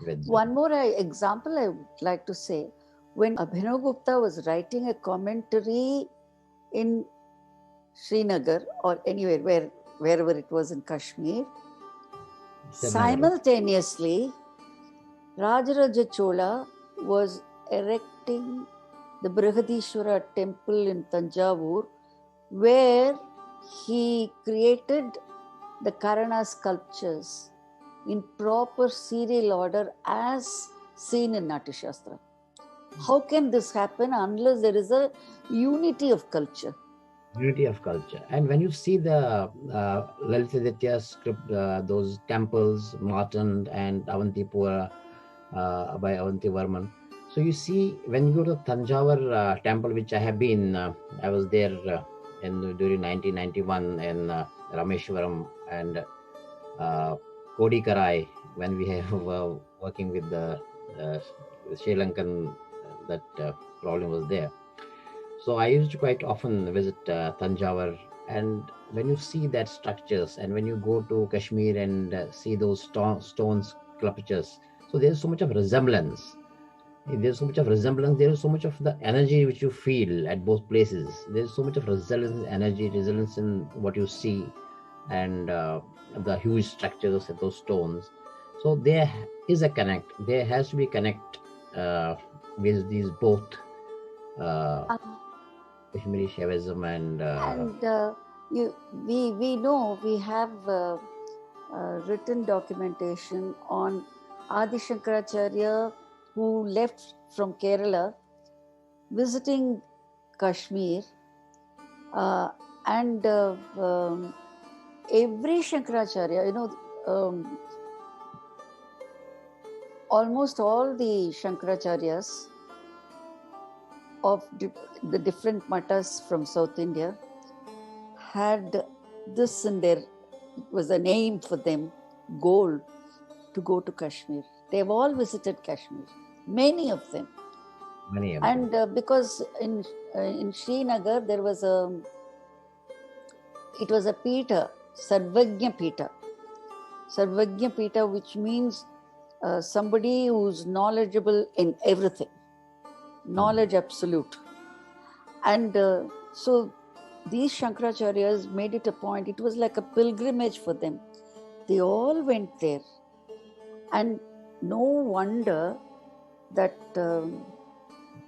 with One more example I would like to say, when Abhinav Gupta was writing a commentary in Srinagar or anywhere, wherever it was in Kashmir, Srinagar. simultaneously Rajaraja Chola was erecting the Brihadishwara temple in Tanjavur, where he created the Karana sculptures in proper serial order as seen in Natyashastra. How can this happen unless there is a unity of culture? Unity of culture. And when you see the Lalitaditya script, those temples, Martin and Avantipura by Avanti Varman. So you see, when you go to Tanjavur temple, which I have been, I was there during 1991 in Rameshwaram and Kodikarai, when we have working with the uh, Sri Lankan, that problem was there. So I used to quite often visit Tanjavur, and when you see that structures, and when you go to Kashmir and see those stone sculptures, so there's so much of resemblance. There's so much of resemblance. There is so much of the energy which you feel at both places. There's so much of resilience, energy, resilience in what you see, and the huge structures of those stones. So there is a connect. There has to be connect with these both. Uh, Um, Kashmiri Shaivism and and you, we know we have written documentation on Adi Shankaracharya, who left from Kerala visiting Kashmir, uh, and every Shankaracharya, almost all the Shankaracharyas of the different matas from South India had this in their, it was a name for them, goal to go to Kashmir. They've all visited Kashmir, many of them. many of them. And because in Srinagar there was it was a Pita, Sarvagnya Pita. Sarvagnya Pita, which means somebody who's knowledgeable in everything, knowledge absolute. And so these Shankaracharyas made it a point, it was like a pilgrimage for them. They all went there. And no wonder that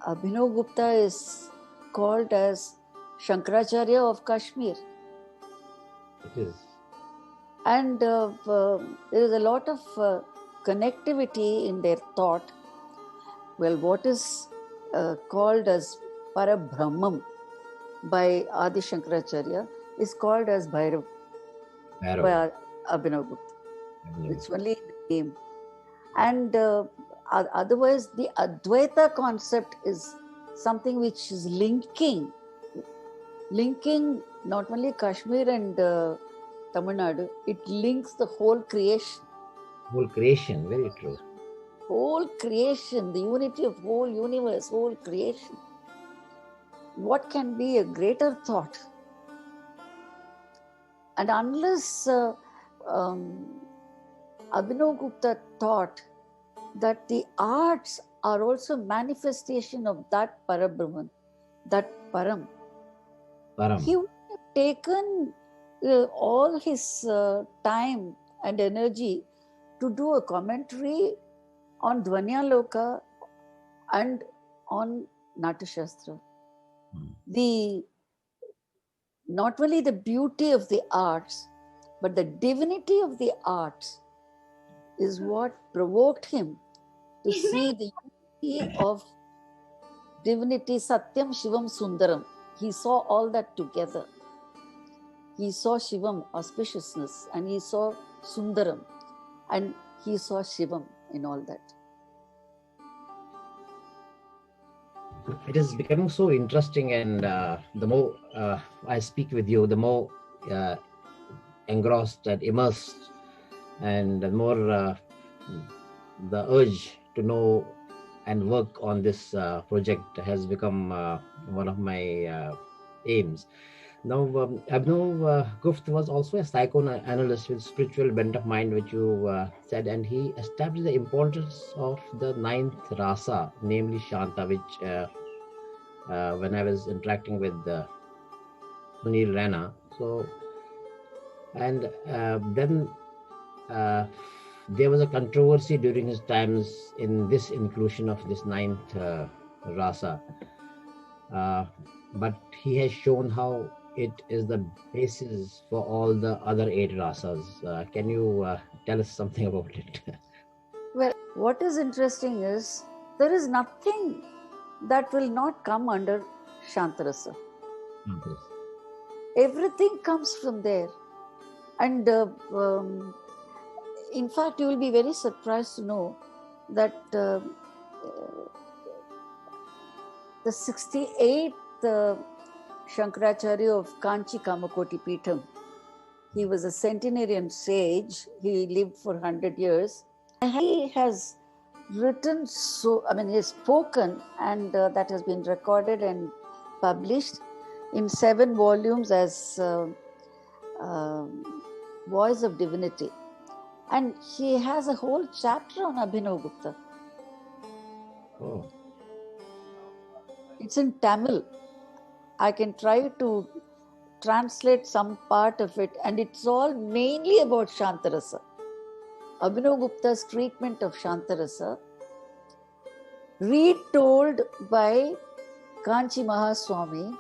Abhinav Gupta is called as Shankaracharya of Kashmir. It is. And there is a lot of connectivity in their thought. Well, what is called as Parabrahmam by Adi Shankaracharya is called as Bhairav Barrow. by Abhinav Gupta. It's only the name. And otherwise, the Advaita concept is something which is linking not only Kashmir and Tamil Nadu, it links the whole creation. Whole creation, very true. Whole creation, the unity of whole universe, whole creation. What can be a greater thought? And unless Abhinav Gupta thought that the arts are also manifestation of that Parabrahman, that Param, Param. he would have taken all his time and energy to do a commentary on Dvanyaloka and on Natyashastra. The not only the beauty of the arts, but the divinity of the arts is what provoked him to see the unity of divinity, Satyam Shivam Sundaram. He saw all that together. He saw Shivam, auspiciousness, and he saw Sundaram, and he saw Shivam in all that. It is becoming so interesting, and the more I speak with you, the more uh, engrossed and immersed, and the more the urge to know and work on this project has become one of my aims. Now, Abhinav Gupta was also a psychoanalyst with spiritual bent of mind, which you said, and he established the importance of the ninth rasa, namely Shanta, which when I was interacting with Sunil Rana. So, and then uh, there was a controversy during his times in this inclusion of this ninth rasa. But he has shown how it is the basis for all the other eight rasas. Can you tell us something about it? Well, what is interesting is there is nothing that will not come under Shantarasa. Yes. Everything comes from there. And in fact, you will be very surprised to know that the 68th Shankaracharya of Kanchi Kamakoti Peetham, he was a centenarian sage. He lived for 100 years. He has written he has spoken, and that has been recorded and published in 7 volumes as Voice of Divinity. And he has a whole chapter on Abhinav Gupta. Oh. It's in Tamil. I can try to translate some part of it, and it's all mainly about Shantarasa. Abhinav Gupta's treatment of Shantarasa, retold by Kanchi Mahaswami.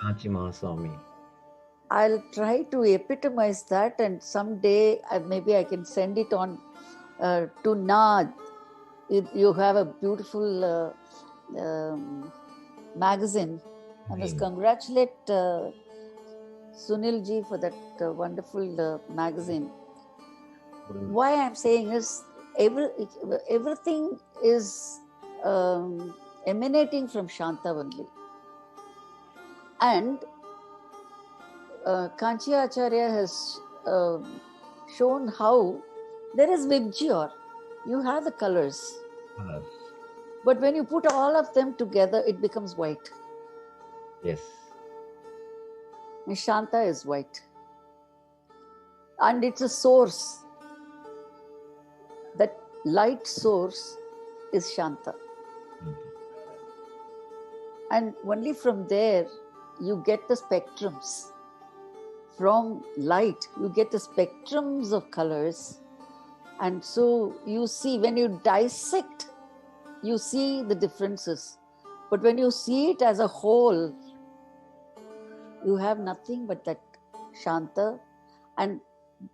Kanchi Mahaswami. I'll try to epitomize that, and someday maybe I can send it on to Nad. You have a beautiful magazine. I must congratulate Sunil ji for that wonderful magazine. Why I'm saying is everything is emanating from Shanta only. And Kanchi Acharya has shown how there is Vibgyor. You have the colors. But when you put all of them together, it becomes white. Yes. And Shanta is white. And it's a source. That light source is Shanta. And only from there, you get the spectrums. From light, you get the spectrums of colors. And so you see, when you dissect, you see the differences. But when you see it as a whole, you have nothing but that Shanta. And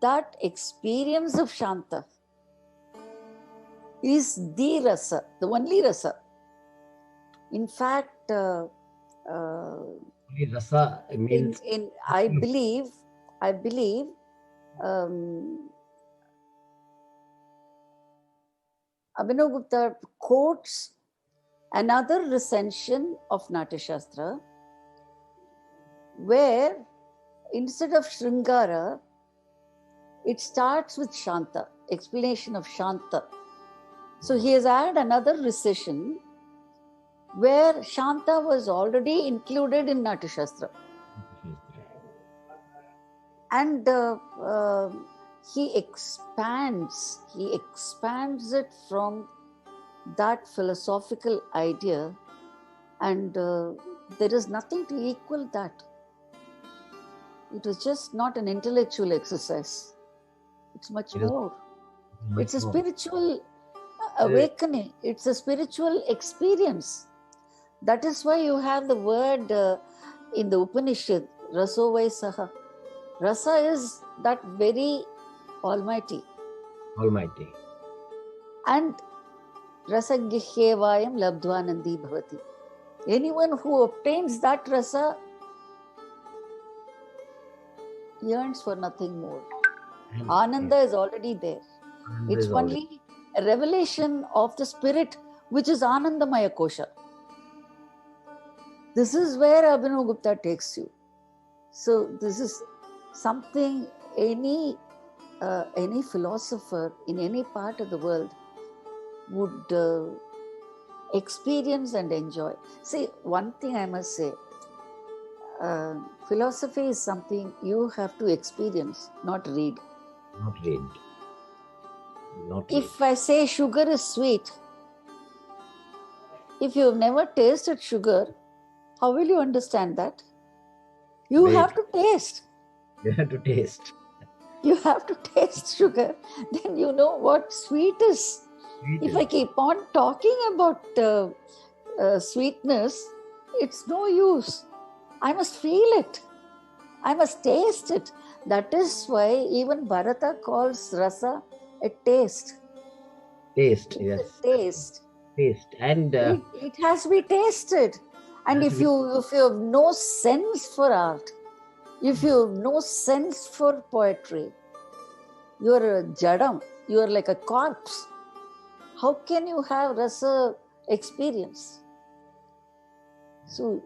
that experience of Shanta is the rasa, the only rasa. In fact, rasa means I believe Abhinav Gupta quotes another recension of Natya Shastra, where instead of Shringara, it starts with Shanta, explanation of Shanta. So he has added another recension where Shanta was already included in Natya Shastra. And he expands it from that philosophical idea, and there is nothing to equal that. It was just not an intellectual exercise. It's much more. It's a spiritual awakening. It's a spiritual experience. That is why you have the word in the Upanishad, Raso Vai Saha. Rasa is that very Almighty. And Rasa Gihyevayam Labdvanandi Bhavati. Anyone who obtains that rasa yearns for nothing more. Ananda is already there. It's only a revelation of the spirit, which is Anandamaya Kosha. This is where Abhinav Gupta takes you. So this is something any philosopher in any part of the world would experience and enjoy. See, one thing I must say, philosophy is something you have to experience, not read. Not read. Not read. If I say sugar is sweet, if you've never tasted sugar, how will you understand that? You Very have to taste. You have to taste. You have to taste sugar. Then you know what sweet is. If I keep on talking about sweetness, it's no use. I must feel it. I must taste it. That is why even Bharata calls rasa a taste. Taste, It's yes. a taste. Taste. And it has to be tasted. And if you have no sense for art, if you have no sense for poetry, you're a jadam, you're like a corpse. How can you have rasa experience? So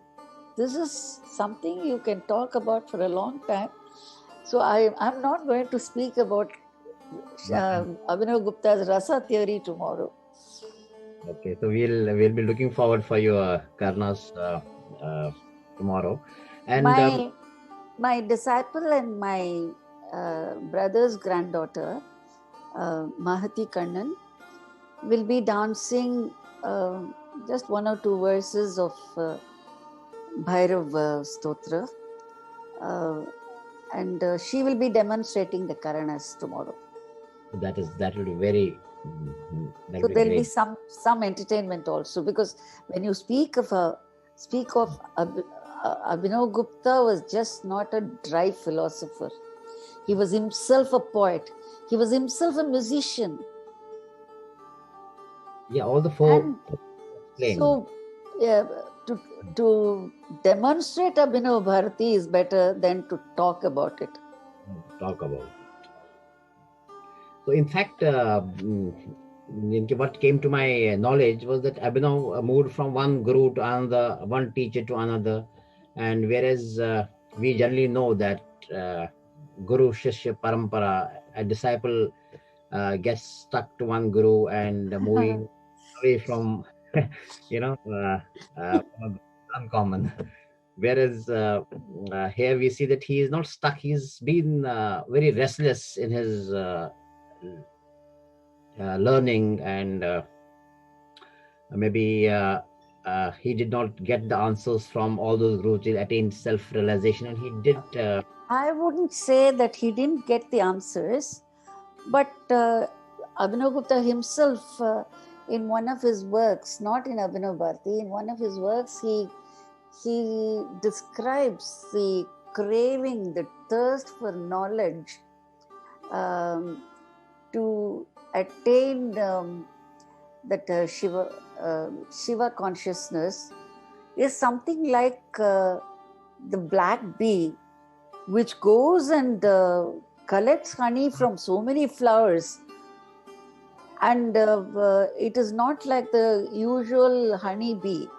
this is something you can talk about for a long time. So I'm not going to speak about Abhinav Gupta's rasa theory tomorrow. Okay, so we'll be looking forward for your Karna's tomorrow. And my disciple and my brother's granddaughter, Mahati Kannan, will be dancing just one or two verses of Bhairav Stotra, and she will be demonstrating the Karanas tomorrow. that will be very. So there will be some entertainment also, because when you speak of Abhinav Gupta was just not a dry philosopher. He was himself a poet. He was himself a musician. Yeah, all the four. So, to demonstrate Abhinav Bharati is better than to talk about it. So, in fact, what came to my knowledge was that Abhinav moved from one guru to another, one teacher to another, and whereas we generally know that Guru Shishya Parampara, a disciple gets stuck to one guru and moving away from, uncommon. Whereas here we see that he is not stuck. He's been very restless in his learning, and maybe he did not get the answers from all those gurus. He attained self-realization, and he did. I wouldn't say that he didn't get the answers, but Abhinav Gupta himself, in one of his works, not in Abhinav Bharati, in one of his works, he describes the craving, the thirst for knowledge, to attain that Shiva consciousness is something like the black bee, which goes and collects honey from so many flowers, and it is not like the usual honey bee.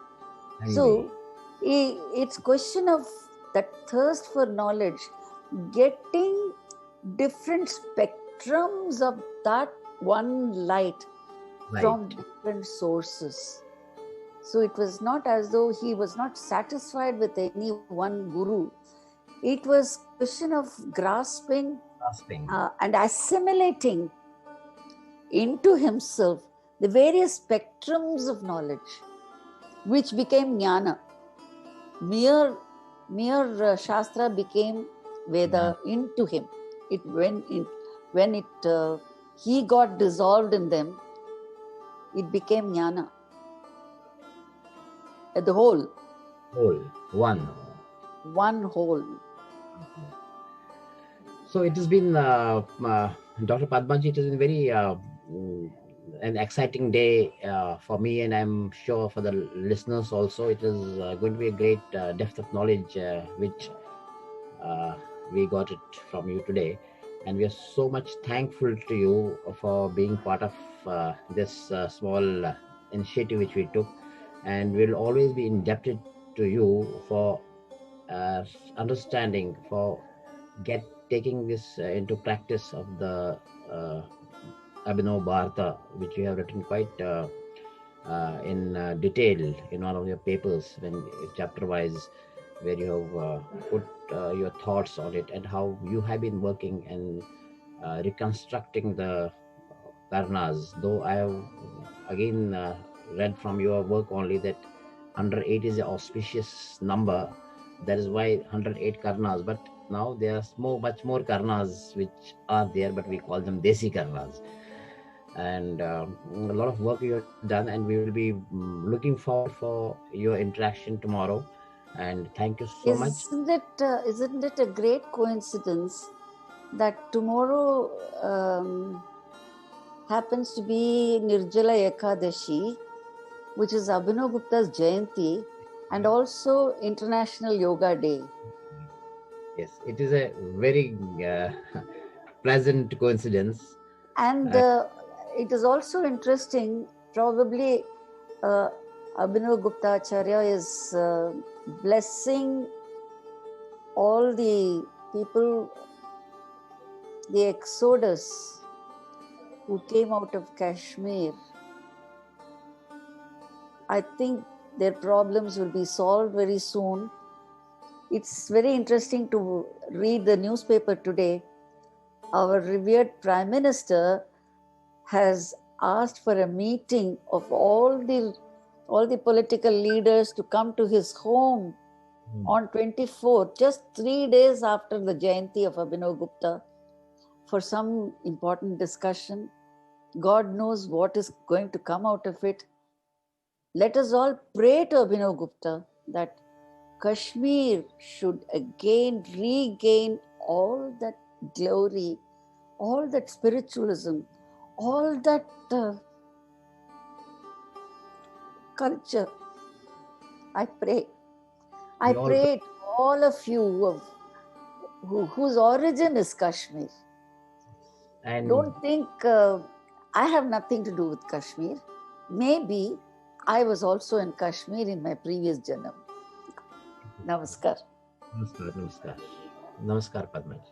So it's question of that thirst for knowledge, getting different spectrums of that one light from different sources. So it was not as though he was not satisfied with any one guru. It was a question of grasping and assimilating into himself the various spectrums of knowledge, which became jnana. Mere Shastra became Veda into him. When he got dissolved in them, it became jnana. The whole. One whole. So it has been, Dr. Padmaji, it has been very an exciting day for me, and I'm sure for the listeners also. It is going to be a great depth of knowledge which we got it from you today, and we are so much thankful to you for being part of this small initiative which we took, and we'll always be indebted to you for understanding, for taking this into practice of the Abhinav Bharata, which you have written quite in detail in one of your papers, when chapter wise, where you have put your thoughts on it, and how you have been working and reconstructing the karnas. Though I have again read from your work only that 108 is an auspicious number. That is why 108 karnas. But now there are much more karnas which are there, but we call them desi karnas. And a lot of work you have done, and we will be looking forward for your interaction tomorrow. And thank you so much. Isn't it a great coincidence that tomorrow happens to be Nirjala Ekadashi, which is Abhinav Gupta's Jayanti, and also International Yoga Day. Yes, it is a very pleasant coincidence. And it is also interesting, probably Abhinav Gupta Acharya is blessing all the people, the exodus who came out of Kashmir. I think their problems will be solved very soon. It's very interesting to read the newspaper today. Our revered Prime Minister has asked for a meeting of all the political leaders to come to his home on 24th, just 3 days after the Jayanti of Abhinav Gupta, for some important discussion. God knows what is going to come out of it. Let us all pray to Abhinav Gupta that Kashmir should again regain all that glory, all that spiritualism, all that culture. I pray. I pray to all of you whose origin is Kashmir. And don't think I have nothing to do with Kashmir. Maybe I was also in Kashmir in my previous janam. Namaskar. Namaskar, Namaskar. Namaskar, Padmaji.